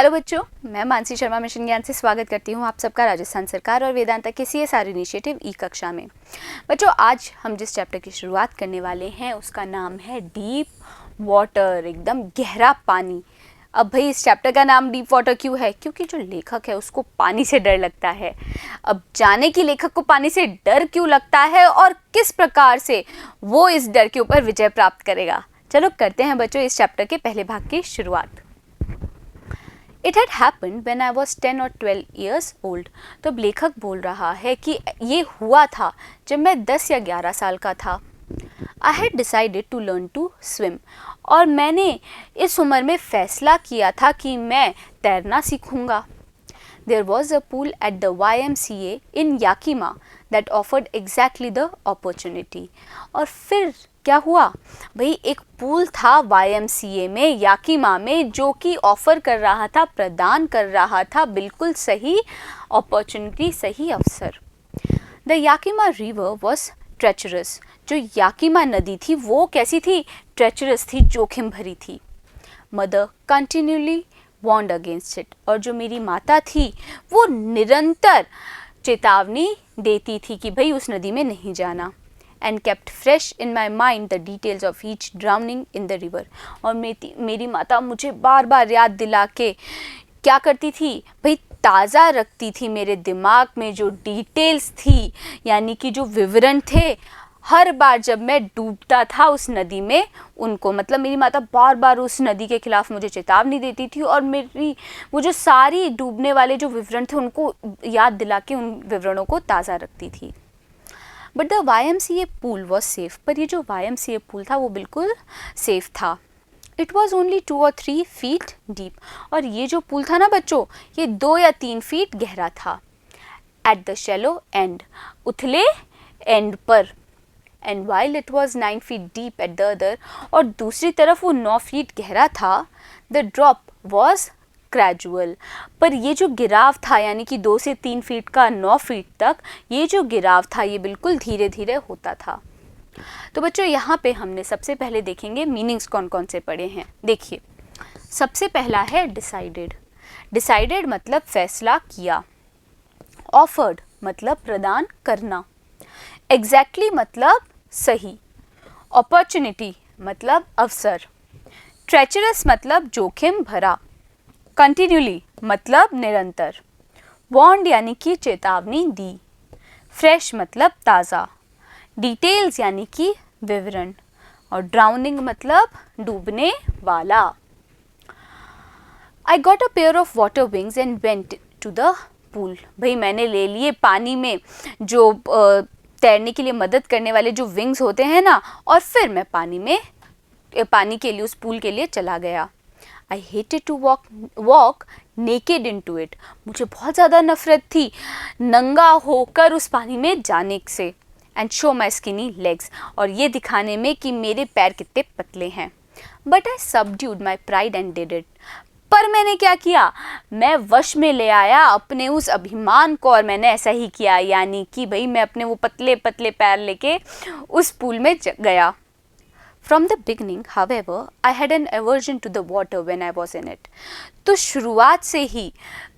Hello बच्चों, मैं Mansi Sharma mission ज्ञान से स्वागत करती हूँ आप सबका राजस्थान सरकार और वेदांता के CSR इनिशिएटिव ई कक्षा में। बच्चों, आज हम जिस चैप्टर की शुरुआत करने वाले हैं उसका नाम है डीप वाटर, एकदम गहरा पानी। अब भाई इस चैप्टर का नाम डीप वाटर क्यों है? क्योंकि जो लेखक है उसको पानी से डर लगता है। अब जाने कि लेखक को पानी से डर क्यों लगता है और किस प्रकार से वो इस डर के ऊपर विजय प्राप्त करेगा। चलो करते हैं बच्चों इस चैप्टर के पहले भाग की शुरुआत। It had happened when I was 10 or 12 years old। तो लेखक बोल रहा है कि ये हुआ था जब मैं 10 या 11 साल का था। I had decided to learn to swim। और मैंने इस उम्र में फैसला किया था कि मैं तैरना सीखूंगा। There was a pool at the YMCA in Yakima that offered exactly the opportunity। और फिर क्या हुआ भाई, एक पूल था YMCA में, याकीमा में, जो कि ऑफर कर रहा था, प्रदान कर रहा था बिल्कुल सही अपॉर्चुनिटी, सही अवसर। The Yakima river was treacherous. जो याकीमा नदी थी वो कैसी थी? ट्रेचरस थी, जोखिम भरी थी। Mother continuously warned against it. और जो मेरी माता थी वो निरंतर चेतावनी देती थी कि भाई उस नदी में नहीं जाना। And kept fresh in my mind the details of each drowning in the river। और मेरी माता मुझे बार बार याद दिला के क्या करती थी भाई, ताज़ा रखती थी मेरे दिमाग में जो डिटेल्स थी, यानी कि जो विवरण थे। हर बार जब मैं डूबता था उस नदी में, उनको मतलब मेरी माता बार बार उस नदी के खिलाफ मुझे चेतावनी देती थी और मेरी वो जो सारी डूबने वाले जो विवरण थे उनको याद दिला के उन विवरणों को ताज़ा रखती थी। But the YMCA pool was safe. पर ये जो YMCA पूल था वो बिल्कुल सेफ था। It was only 2 or 3 feet deep. और ये जो पूल था ना बच्चों, ये 2 या 3 फीट गहरा था। एट द शैलो एंड, उथले एंड पर। And while it was 9 feet deep at the other, और दूसरी तरफ वो 9 फीट गहरा था। The drop was gradual. पर ये जो गिराव था, यानी कि 2 से 3 फीट का 9 फीट तक, ये जो गिराव था ये बिल्कुल धीरे धीरे होता था। तो बच्चों यहाँ पे हमने सबसे पहले देखेंगे मीनिंग्स कौन कौन से पढ़े हैं। देखिए, सबसे पहला है डिसाइडेड। डिसाइडेड मतलब फैसला किया। ऑफर्ड मतलब प्रदान करना। एग्जैक्टली मतलब सही। अपॉर्चुनिटी मतलब अवसर। ट्रेचरस मतलब जोखिम भरा। कंटिन्यूली मतलब निरंतर। वॉर्न्ड यानी कि चेतावनी दी। फ्रेश मतलब ताज़ा। डिटेल्स यानी कि विवरण। और ड्राउनिंग मतलब डूबने वाला। I got a pair of water wings and went to the pool. भाई मैंने ले लिए पानी में जो तैरने के लिए मदद करने वाले जो विंग्स होते हैं ना, और फिर मैं पानी के लिए, उस पूल के लिए चला गया। I hated to walk naked into it। मुझे बहुत ज़्यादा नफरत थी नंगा होकर उस पानी में जाने से। And show my skinny legs, और ये दिखाने में कि मेरे पैर कितने पतले हैं। But I subdued my pride and did it। पर मैंने क्या किया? मैं वश में ले आया अपने उस अभिमान को और मैंने ऐसा ही किया, यानी कि भाई मैं अपने वो पतले पतले पैर लेके उस पूल में गया। From the beginning, however, I had an aversion to the water when I was in it। तो शुरुआत से ही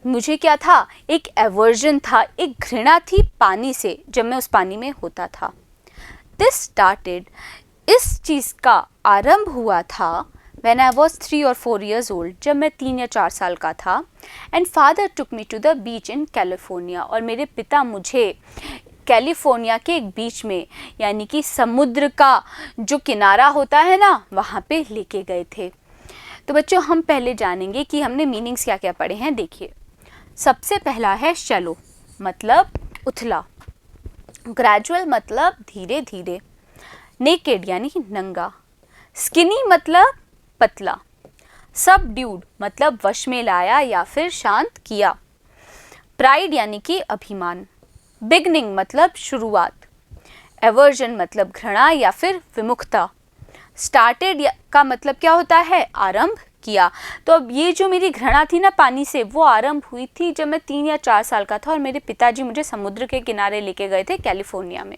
मुझे क्या था? एक एवर्जन था, एक घृणा थी पानी से जब मैं उस पानी में होता था। This started, इस चीज़ का आरंभ हुआ था when I was 3 or 4 years old, जब मैं 3 या 4 साल का था। And father took me to the beach in California। और मेरे पिता मुझे कैलिफोर्निया के एक बीच में, यानी कि समुद्र का जो किनारा होता है ना, वहाँ पे लेके गए थे। तो बच्चों हम पहले जानेंगे कि हमने मीनिंग्स क्या क्या पढ़े हैं। देखिए, सबसे पहला है शैलो मतलब उथला। ग्रेजुअल मतलब धीरे धीरे। नेकेड यानी कि नंगा। स्किनी मतलब पतला। सबड्यूड मतलब वश में लाया या फिर शांत किया। प्राइड यानी कि अभिमान। बिगनिंग मतलब शुरुआत। एवर्जन मतलब घृणा या फिर विमुखता। स्टार्टेड का मतलब क्या होता है? आरंभ किया। तो अब ये जो मेरी घृणा थी ना पानी से, वो आरंभ हुई थी जब मैं 3 या 4 साल का था और मेरे पिताजी मुझे समुद्र के किनारे लेके गए थे कैलिफोर्निया में।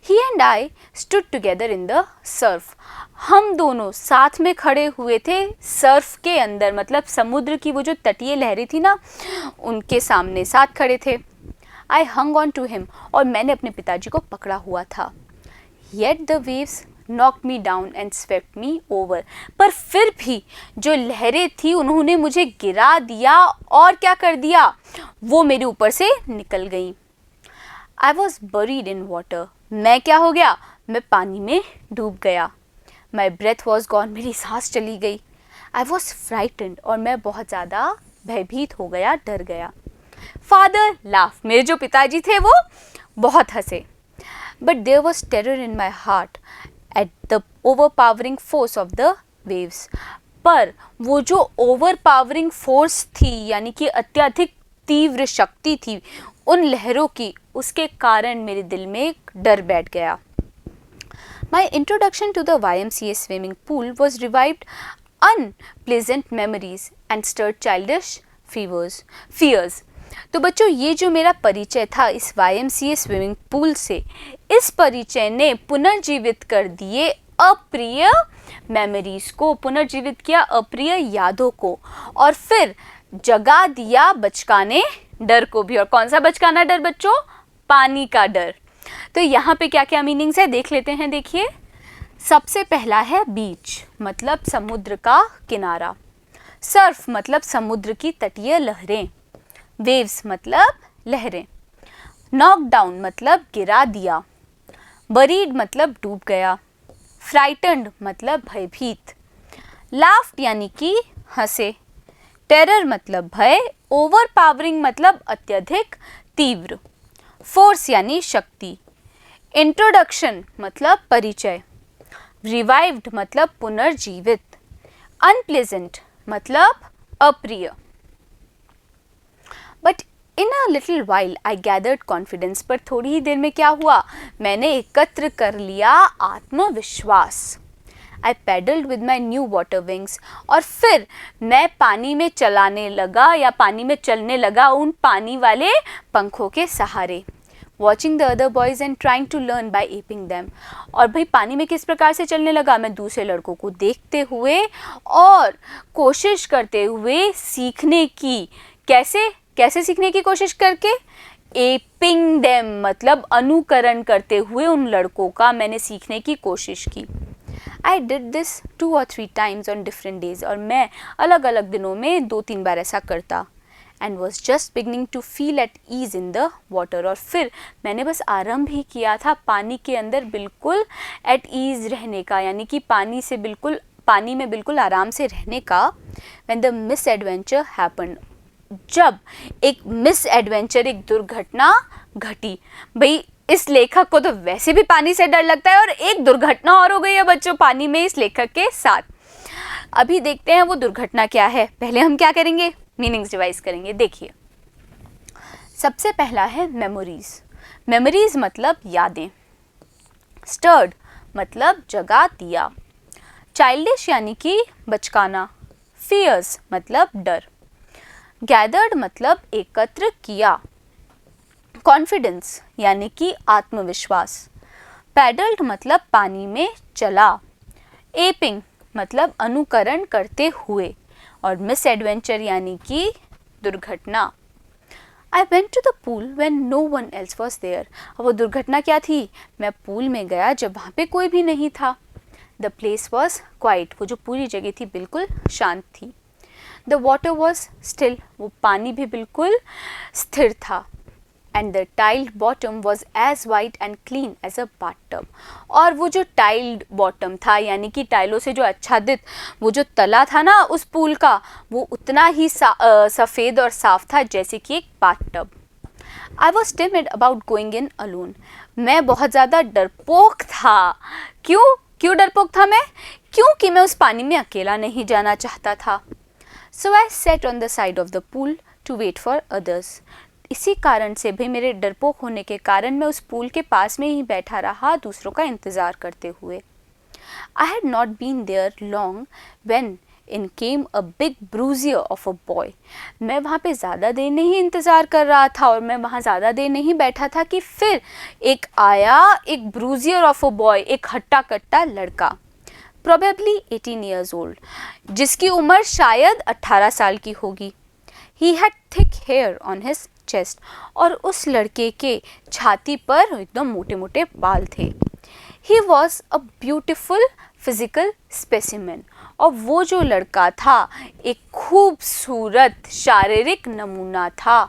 He and I stood together in the surf. हम दोनों साथ में खड़े हुए थे सर्फ के अंदर, मतलब समुद्र की वो जो तटीय लहरें थी ना, उनके सामने साथ खड़े थे. I hung on to him, और मैंने अपने पिताजी को पकड़ा हुआ था. Yet the waves knocked me down and swept me over. पर फिर भी जो लहरें थी उन्होंने मुझे गिरा दिया और क्या कर दिया, वो मेरे ऊपर से निकल गई. I was buried in water. मैं क्या हो गया, मैं पानी में डूब गया. My breath was gone. मेरी सांस चली गई. I was frightened. और मैं बहुत ज़्यादा भयभीत हो गया, डर गया. Father laughed. मेरे जो पिताजी थे वो बहुत हंसे. But there was terror in my heart at the overpowering force of the waves. पर वो जो overpowering force थी, यानी कि अत्यधिक तीव्र शक्ति थी उन लहरों की, उसके कारण मेरे दिल में एक डर बैठ गया. My introduction to the YMCA swimming pool was revived unpleasant memories and stirred childish fears. तो बच्चों, ये जो मेरा परिचय था इस YMCA स्विमिंग पूल से, इस परिचय ने पुनर्जीवित कर दिए अप्रिय मेमोरीज को, पुनर्जीवित किया अप्रिय यादों को, और फिर जगा दिया बचकाने डर को भी. और कौन सा बचकाना डर बच्चों, पानी का डर. तो यहाँ पे क्या क्या मीनिंग्स है देख लेते हैं. देखिए, सबसे पहला है बीच, मतलब समुद्र का किनारा. सर्फ मतलब समुद्र की तटीय लहरें. वेव्स मतलब लहरें. नॉक डाउन मतलब गिरा दिया. बरीड मतलब डूब गया. फ्राइटन्ड मतलब भयभीत. लाफ्ड यानी कि हंसे. टेरर मतलब भय. ओवरपावरिंग मतलब अत्यधिक तीव्र. फोर्स यानी शक्ति. इंट्रोडक्शन मतलब परिचय. रिवाइव्ड मतलब पुनर्जीवित. अनप्लेजेंट मतलब अप्रिय. But in a little while I gathered confidence. पर थोड़ी ही देर में क्या हुआ, मैंने एकत्र कर लिया आत्मविश्वास. I paddled with my new water wings. और फिर मैं पानी में चलाने लगा या पानी में चलने लगा उन पानी वाले पंखों के सहारे. Watching the other boys and trying to learn by aping them. और भाई पानी में किस प्रकार से चलने लगा, मैं दूसरे लड़कों को देखते हुए और कोशिश करते हुए सीखने की. कैसे सीखने की कोशिश करके, एपिंग देम मतलब अनुकरण करते हुए उन लड़कों का मैंने सीखने की कोशिश की. I did this 2 or 3 times on different days. और मैं अलग अलग दिनों में 2-3 बार ऐसा करता. And was just beginning to feel at ease in the water. और फिर मैंने बस आरंभ ही किया था पानी के अंदर बिल्कुल एट ईज रहने का, यानी कि पानी में बिल्कुल आराम से रहने का. When the miss adventure happened. जब एक मिस एडवेंचर, एक दुर्घटना घटी. भाई इस लेखक को तो वैसे भी पानी से डर लगता है और एक दुर्घटना और हो गई है बच्चों पानी में इस लेखक के साथ. अभी देखते हैं वो दुर्घटना क्या है. पहले हम क्या करेंगे, मीनिंग्स डिवाइस करेंगे. देखिए, सबसे पहला है मेमोरीज. मेमोरीज मतलब यादें. स्टर्ड मतलब जगा दिया. चाइल्डिश यानी कि बचकाना. फियर्स मतलब डर. गैदर्ड मतलब एकत्र किया. कॉन्फिडेंस यानी कि आत्मविश्वास. पैडल्ड मतलब पानी में चला. एपिंग मतलब अनुकरण करते हुए. और मिस एडवेंचर यानी कि दुर्घटना. I went to the pool when no one else was there. वो दुर्घटना क्या थी, मैं पूल में गया जब वहाँ पे कोई भी नहीं था. The place was quiet. वो जो पूरी जगह थी बिल्कुल शांत थी. The water was still. वो पानी भी बिल्कुल स्थिर था. And the tiled bottom was as white and clean as a bathtub. और वो जो टाइल्ड बॉटम था, यानी कि टाइलों से जो आच्छादित वो जो तला था ना उस पूल का, वो उतना ही सफ़ेद और साफ था जैसे कि एक bathtub. I was timid about going in alone. मैं बहुत ज़्यादा डरपोक था. क्यों डरपोक था मैं, क्योंकि मैं उस पानी में अकेला नहीं जाना चाहता था. So I sat on the side of the pool to wait for others. इसी कारण से भी, मेरे डरपोक होने के कारण मैं उस पूल के पास में ही बैठा रहा दूसरों का इंतज़ार करते हुए. I had not been there long when in came a big bruiser of a boy. मैं वहाँ पे ज़्यादा देर नहीं इंतज़ार कर रहा था और मैं वहाँ ज़्यादा देर नहीं बैठा था कि फिर एक आया, एक ब्रूजियर ऑफ अ बॉय, एक हट्टा कट्टा लड़का, प्रोबेबली 18 ईयर्स ओल्ड, जिसकी उम्र शायद 18 साल की होगी। He had thick hair on his chest, और उस लड़के के छाती पर एकदम मोटे मोटे बाल थे। He was a beautiful physical specimen, और वो जो लड़का था एक खूबसूरत शारीरिक नमूना था,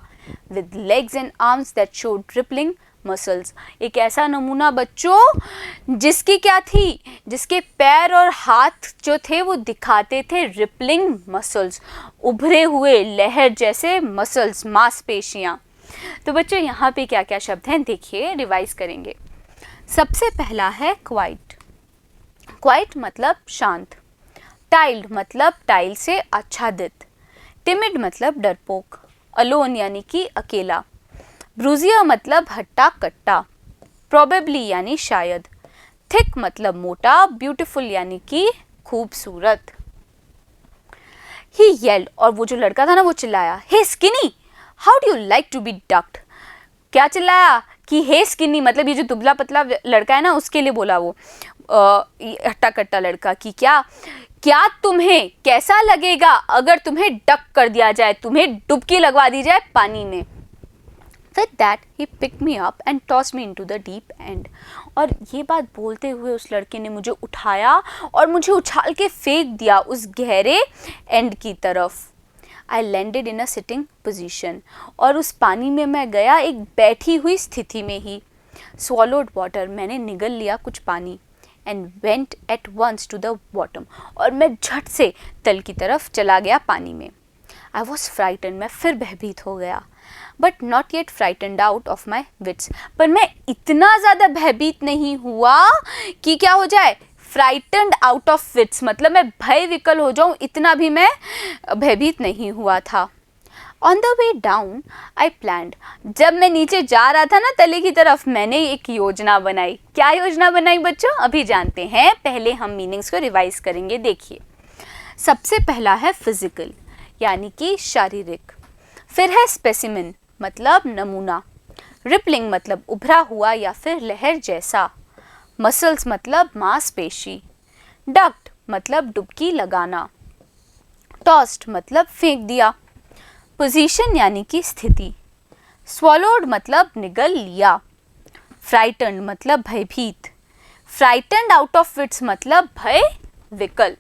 with legs and arms that showed rippling muscles. एक ऐसा नमूना बच्चों जिसकी क्या थी, जिसके पैर और हाथ जो थे वो दिखाते थे रिपलिंग मसल्स, उभरे हुए लहर जैसे मसल्स, मांसपेशियाँ। तो बच्चों यहाँ पे क्या क्या शब्द हैं देखिए, रिवाइज करेंगे। सबसे पहला है क्वाइट। क्वाइट मतलब शांत, टाइल्ड मतलब टाइल से आच्छादित, टिमिड मतलब डरपोक, अलोन यानी कि अकेला, ब्रूजियर मतलब हट्टा कट्टा, प्रोबेबली यानी शायद, थिक मतलब मोटा, ब्यूटीफुल यानी कि खूबसूरत। ही येल्ड, और वो जो लड़का था ना वो चिल्लाया, hey skinny how do you like to be ducked. क्या चिल्लाया कि हे स्किनी, मतलब ये जो दुबला पतला लड़का है ना उसके लिए बोला वो हट्टा कट्टा लड़का कि क्या तुम्हें कैसा लगेगा अगर तुम्हें डक कर दिया जाए, तुम्हें डुबकी लगवा दी जाए पानी में। With that he picked me up and tossed me into the deep end. और ये बात बोलते हुए उस लड़के ने मुझे उठाया और मुझे उछाल के फेंक दिया उस गहरे एंड की तरफ। I landed in a sitting position, और उस पानी में मैं गया एक बैठी हुई स्थिति में ही। Swallowed water, मैंने निगल लिया कुछ पानी। And went at once to the bottom, और मैं झट से तल की तरफ चला गया पानी में। I was frightened, मैं फिर भयभीत हो गया। But not yet frightened out of my wits, पर मैं इतना ज़्यादा भयभीत नहीं हुआ कि क्या हो जाए, फ्राइटेंड आउट ऑफ विट्स, मतलब मैं भय विकल हो जाऊं, इतना भी मैं भयभीत नहीं हुआ था। On the way down I planned, जब मैं नीचे जा रहा था ना तले की तरफ, मैंने एक योजना बनाई। क्या योजना बनाई बच्चों, अभी जानते हैं, पहले हम मीनिंग्स को रिवाइज करेंगे। देखिए, सबसे पहला है फिजिकल यानी कि शारीरिक, फिर है स्पेसिमेन मतलब नमूना, रिपलिंग मतलब उभरा हुआ या फिर लहर जैसा, मसल्स मतलब मांसपेशी, डक्ट मतलब डुबकी लगाना, टॉस्ड मतलब फेंक दिया, पोजीशन यानी कि स्थिति, स्वॉलोड मतलब निगल लिया, फ्राइटन्ड मतलब भयभीत, फ्राइटन्ड आउट ऑफ विट्स मतलब भय विकल।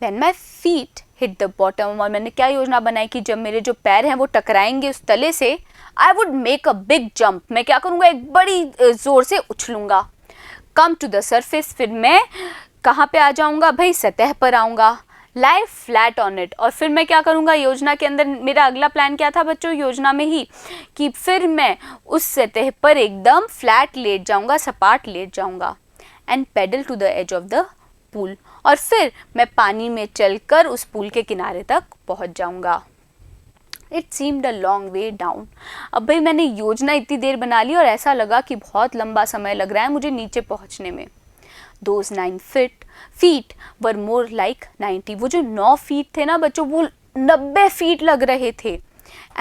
When my feet hit the bottom, और मैंने क्या योजना बनाई कि जब मेरे जो पैर हैं वो टकराएंगे उस तले से, I would make a big jump, मैं क्या करूँगा, एक बड़ी ज़ोर से उछलूँगा। Come to the surface, फिर मैं कहाँ पे आ जाऊँगा भाई, सतह पर आऊँगा। Lie flat on it, और फिर मैं क्या करूँगा, योजना के अंदर मेरा अगला प्लान क्या था बच्चों, योजना में ही, कि फिर मैं उस सतह पर एकदम फ्लैट लेट जाऊँगा, सपाट लेट जाऊँगा। And pedal to the edge of the pool, और फिर मैं पानी में चलकर उस पूल के किनारे तक पहुंच जाऊंगा। It seemed a long way down, अब भाई मैंने योजना इतनी देर बना ली और ऐसा लगा कि बहुत लंबा समय लग रहा है मुझे नीचे पहुंचने में। Those 9 feet were more like 90, वो जो 9 फीट थे ना बच्चों वो 90 फीट लग रहे थे।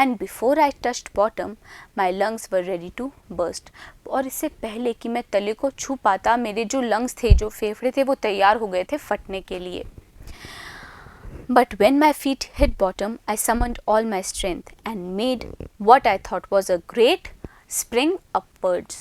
And before I touched bottom, my lungs were ready to burst, और इससे पहले कि मैं तले को छू पाता, मेरे जो लंग्स थे, जो फेफड़े थे, वो तैयार हो गए थे फटने के लिए। But when my feet hit bottom, I summoned all my strength and made what I thought was a great spring upwards.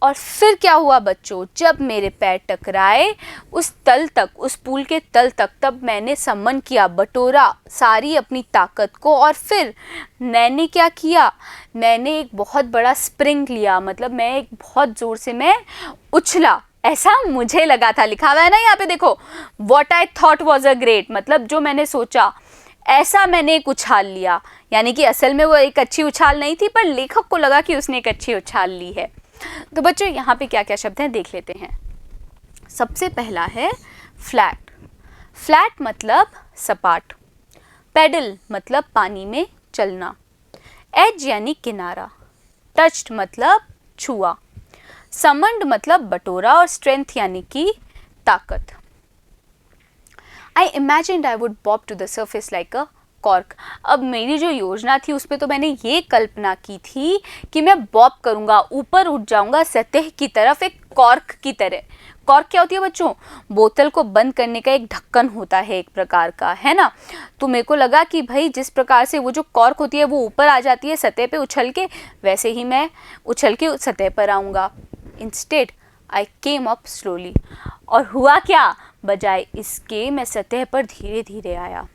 और फिर क्या हुआ बच्चों, जब मेरे पैर टकराए उस तल तक, उस पूल के तल तक, तब मैंने सम्मन किया, बटोरा सारी अपनी ताकत को, और फिर मैंने क्या किया, मैंने एक बहुत बड़ा स्प्रिंग लिया, मतलब मैं एक बहुत ज़ोर से मैं उछला, ऐसा मुझे लगा था। लिखा हुआ है ना यहाँ पे देखो, what I thought was a great, मतलब जो मैंने सोचा ऐसा मैंने एक उछाल लिया, यानी कि असल में वो एक अच्छी उछाल नहीं थी, पर लेखक को लगा कि उसने एक अच्छी उछाल ली है। तो बच्चों यहाँ पे क्या क्या शब्द हैं देख लेते हैं। सबसे पहला है फ्लैट, फ्लैट मतलब सपाट, पेडल मतलब पानी में चलना, एज यानी किनारा, टच्ड मतलब छुआ, समंड मतलब बटोरा, और स्ट्रेंथ यानी कि ताकत। I imagined I would bob to the surface like a cork. अब मेरी जो योजना थी उसमें तो मैंने ये कल्पना की थी कि मैं बॉब करूँगा, ऊपर उठ जाऊँगा सतह की तरफ एक कॉर्क की तरह। कॉर्क क्या होती है बच्चों? बोतल को बंद करने का एक ढक्कन होता है एक प्रकार का, है ना। तो मेरे को लगा कि भाई जिस प्रकार से वो जो कॉर्क होती है वो ऊपर आ जाती है सतह पे उछल के, वैसे ही मैं उछल के सतह पर आऊँगा। Instead I came up slowly. और हुआ क्या? बजाय इसके मैं सतह पर धीरे धीरे आया।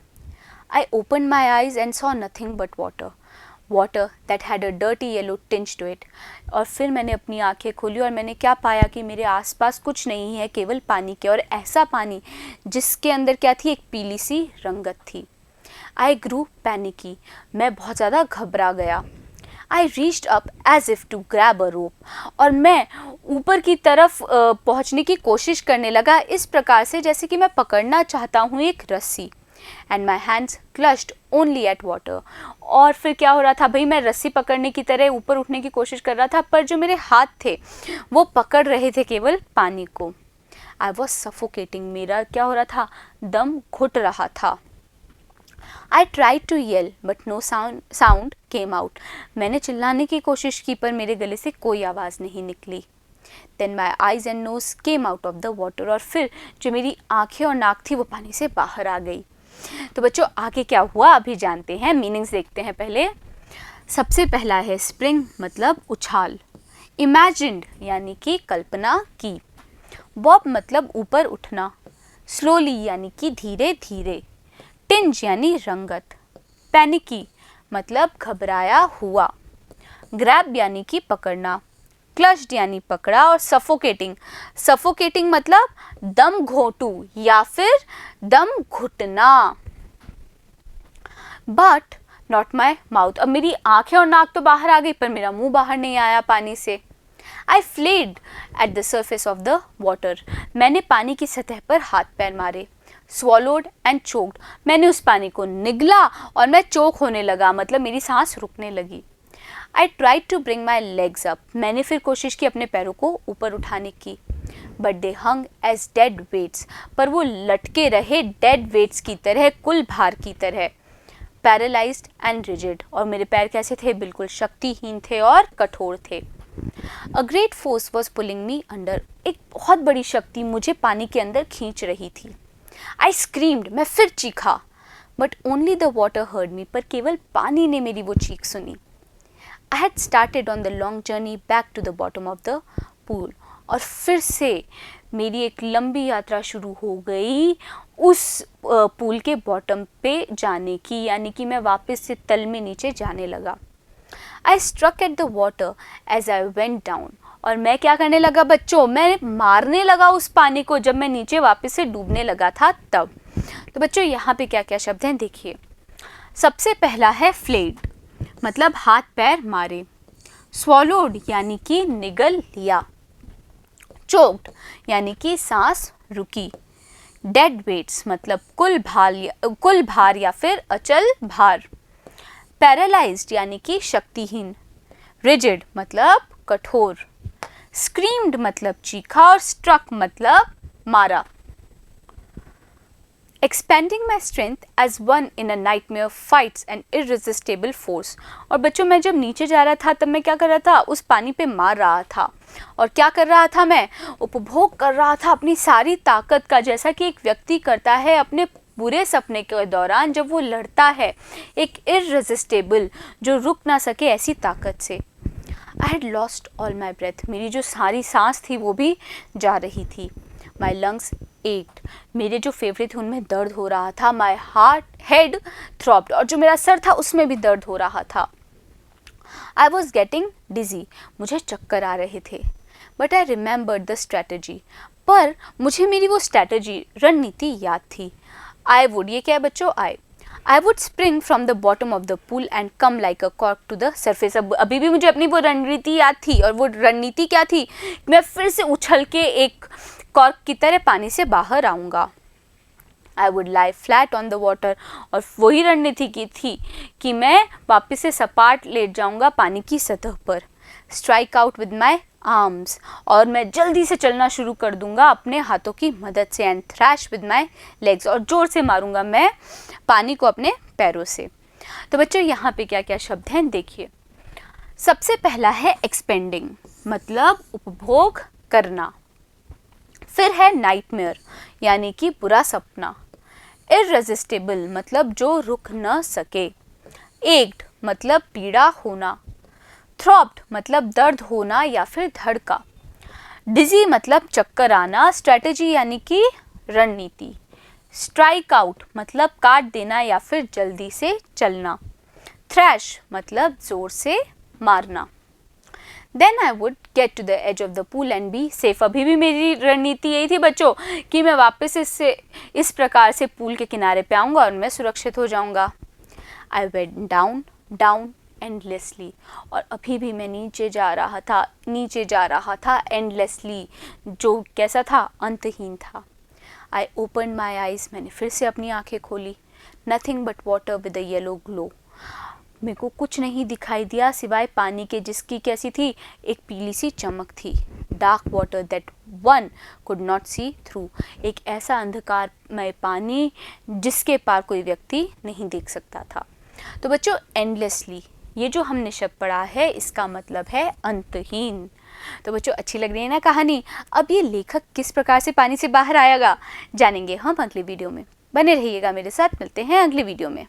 I opened my eyes and saw nothing but water. Water that had a dirty yellow tinge to it. और फिर मैंने अपनी आंखें खोली और मैंने क्या पाया कि मेरे आसपास कुछ नहीं है, केवल पानी के, और ऐसा पानी जिसके अंदर क्या थी, एक पीली सी रंगत थी। I grew panicky. मैं बहुत ज़्यादा घबरा गया। I reached up as if to grab a rope. और मैं ऊपर की तरफ पहुँचने की कोशिश करने लगा इस प्रकार से जैसे कि मैं पकड़ना चाहता हूँ एक रस्सी। And my hands clutched only at water. और फिर क्या हो रहा था भाई, मैं रस्सी पकड़ने की तरह ऊपर उठने की कोशिश कर रहा था, पर जो मेरे हाथ थे वो पकड़ रहे थे केवल पानी को। I was suffocating. मेरा क्या हो रहा था, दम घुट रहा था। I tried to yell but no sound came out. मैंने चिल्लाने की कोशिश की पर मेरे गले से कोई आवाज़ नहीं निकली। Then my eyes and nose came out of the water. और फिर जो मेरी आंखें और नाक थी वो पानी से बाहर आ गई। तो बच्चों आगे क्या हुआ अभी जानते हैं, मीनिंग्स देखते हैं पहले। सबसे पहला है स्प्रिंग मतलब उछाल, इमेजिन्ड यानी कि कल्पना की, बॉब मतलब ऊपर उठना, स्लोली यानी कि धीरे धीरे, टिंज यानी रंगत, पैनिकी मतलब घबराया हुआ, ग्रैब यानी कि पकड़ना, क्लच्ड यानी पकड़ा, और सफोकेटिंग, सफोकेटिंग मतलब दम घोटू या फिर दम घुटना। But not my mouth. अब मेरी आंखें और नाक तो बाहर आ गई पर मेरा मुंह बाहर नहीं आया पानी से। I flailed at the surface of the water. मैंने पानी की सतह पर हाथ पैर मारे। स्वॉलोड एंड चोक्ड, मैंने उस पानी को निगला और मैं चोक होने लगा, मतलब मेरी सांस रुकने लगी। I tried to bring my legs up, मैंने फिर कोशिश की अपने पैरों को ऊपर उठाने की। But they hung as dead weights, पर वो लटके रहे डेड वेट्स की तरह, कुल भार की तरह। पैरालाइज्ड एंड रिजिड, और मेरे पैर कैसे थे, बिल्कुल शक्तिहीन थे और कठोर थे। A great force was pulling me under, एक बहुत बड़ी शक्ति मुझे पानी के अंदर खींच रही थी। आई स्क्रीम्ड, मैं फिर चीखा, but only the water heard me, पर केवल पानी ने मेरी वो चीख सुनी। I had started on the long journey back to the bottom of the pool. और फिर से मेरी एक लंबी यात्रा शुरू हो गई उस पूल के बॉटम पे जाने की, यानी कि मैं वापस से तल में नीचे जाने लगा। I struck at the water as I went down. और मैं क्या करने लगा बच्चों, मैं मारने लगा उस पानी को जब मैं नीचे वापस से डूबने लगा था तब। तो बच्चों यहाँ पे क्या क्या शब्द हैं देखिए। सबसे पहला है फ्लेड, मतलब हाथ पैर मारे। स्वॉलोड यानी कि निगल लिया। चोक्ड यानी कि सांस रुकी। डेड वेट्स मतलब कुल भार या फिर अचल भार। पैरालाइज्ड यानी कि शक्तिहीन। रिजिड मतलब कठोर। स्क्रीम्ड मतलब चीखा, और स्ट्रक मतलब मारा। Expanding my strength as one in a nightmare fights an irresistible force. और बच्चों मैं जब नीचे जा रहा था तब मैं क्या कर रहा था, उस पानी पे मार रहा था। और क्या कर रहा था, मैं उपभोग कर रहा था अपनी सारी ताकत का, जैसा कि एक व्यक्ति करता है अपने बुरे सपने के दौरान जब वो लड़ता है, एक irresistible जो रुक ना सके ऐसी ताकत से। I had lost all my breath, मेरी जो सारी सांस थी वो भी जा रही थी। My lungs ached, मेरे जो फेफड़े थे उनमें दर्द हो रहा था। My head throbbed, और जो मेरा सर था उसमें भी दर्द हो रहा था। I was getting dizzy, मुझे चक्कर आ रहे थे। But I remembered the strategy, पर मुझे मेरी वो स्ट्रैटेजी रणनीति याद थी। I would, ये क्या है बच्चों, I would spring from the bottom of the pool and come like a cork to the surface. अब अभी भी मुझे अपनी वो रणनीति याद थी, और वो रणनीति क्या थी, मैं फिर से उछल के एक कॉर्क की तरह पानी से बाहर आऊँगा। I would lie flat on the water, और वही रणनीति की थी कि मैं वापस से सपाट लेट जाऊँगा पानी की सतह पर। Strike out with my arms, और मैं जल्दी से चलना शुरू कर दूंगा अपने हाथों की मदद से, and trash with my legs, और जोर से मारूंगा मैं पानी को अपने पैरों से। तो बच्चों यहाँ पे क्या क्या शब्द हैं देखिए। सबसे पहला है एक्सपेंडिंग, मतलब उपभोग करना। फिर है नाइटमेयर, यानी कि बुरा सपना। इररेजिस्टिबल, मतलब जो रुक न सके। एक्ड, मतलब पीड़ा होना। थ्रॉप्ड, मतलब दर्द होना या फिर धड़का। डिजी, मतलब चक्कर आना। स्ट्रेटेजी, यानी कि रणनीति। स्ट्राइक आउट, मतलब काट देना या फिर जल्दी से चलना। थ्रैश, मतलब जोर से मारना। Then I would get to the edge of the pool and be safe. अभी भी मेरी रणनीति यही थी बच्चों कि मैं वापस इस प्रकार से पूल के किनारे पे आऊँगा और मैं सुरक्षित हो जाऊँगा। I went down down endlessly, और अभी भी मैं नीचे जा रहा था एंडलेसली, जो कैसा था, अंतहीन था। आई ओपन माई आइज, मैंने फिर से अपनी आंखें खोली। Nothing but water with a yellow glow, मेरे को कुछ नहीं दिखाई दिया सिवाय पानी के, जिसकी कैसी थी, एक पीली सी चमक थी। Dark water that one could not see through, एक ऐसा अंधकारमय पानी जिसके पार कोई व्यक्ति नहीं देख सकता था। तो बच्चों एंडलेसली, ये जो हमने शब्द पढ़ा है इसका मतलब है अंतहीन। तो बच्चों अच्छी लग रही है ना कहानी। अब ये लेखक किस प्रकार से पानी से बाहर आएगा जानेंगे हम अगले वीडियो में। बने रहिएगा मेरे साथ, मिलते हैं अगले वीडियो में।